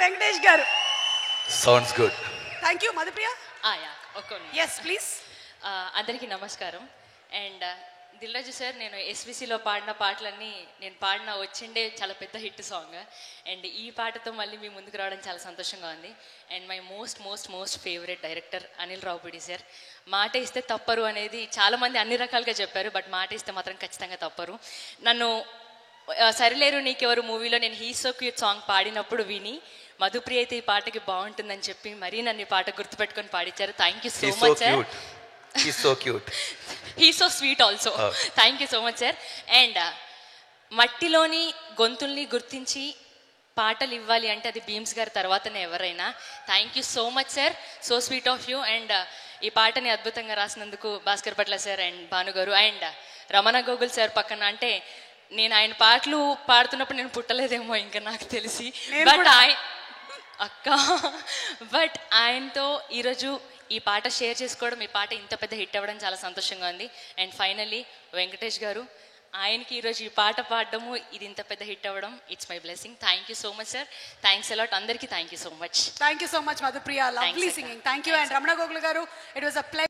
వెంకటేష్ గారు. Sounds good. Thank you Madhupriya. Yes please. అందరికీ నమస్కారం. అండ్ దిల్రాజు సార్, నేను ఎస్విసిలో పాడిన పాటలన్నీ నేను పాడిన వచ్చిండే చాలా పెద్ద హిట్ సాంగ్. అండ్ ఈ పాటతో మళ్ళీ మీ ముందుకు రావడం చాలా సంతోషంగా ఉంది. And my most most most favourite director Anil Ravipudi sir. మాట ఇస్తే తప్పరు అనేది చాలామంది అన్ని రకాలుగా చెప్పారు, బట్ మాట ఇస్తే మాత్రం ఖచ్చితంగా తప్పరు. నన్ను సరిలేరు నీకెవరు మూవీలో నేను హీ సో క్యూట్ సాంగ్ పాడినప్పుడు విని మధుప్రియ అయితే ఈ పాటకి బాగుంటుందని చెప్పి మరీ నన్ను ఈ పాట గుర్తుపెట్టుకొని పాడించారు. Thank you so much sir. He so sweet also. Thank you so much sir. And మట్టిలోని గొంతుల్ని గుర్తించి పాటలు ఇవ్వాలి అంటే అది భీమ్స్ గారి తర్వాతనే ఎవరైనా. Thank you so much sir, so sweet of you. And ఈ పాటని అద్భుతంగా రాసినందుకు భాస్కర్ పట్ల సార్ అండ్ భానుగారు అండ్ రమణ గోగుల్ సార్ పక్కన. అంటే నేను ఆయన పాటలు పాడుతున్నప్పుడు నేను పుట్టలేదేమో ఇంకా నాకు తెలిసి, బట్ ఆయనతో ఈరోజు ఈ పాట షేర్ చేసుకోవడం, ఈ పాట ఇంత పెద్ద హిట్ అవ్వడం చాలా సంతోషంగా ఉంది. అండ్ ఫైనల్లీ వెంకటేష్ గారు, ఆయనకి ఈరోజు ఈ పాట పాడడము, ఇది ఇంత పెద్ద హిట్ అవ్వడం, it's my blessing. Thank you so much sir. Thanks a lot అందరికీ. Thank you so much. Thank you so much Madhupriya. Lovely singing. Thank you. And Ramana Gogula గారు, ఇట్ వాస్ అ ప్లెజర్.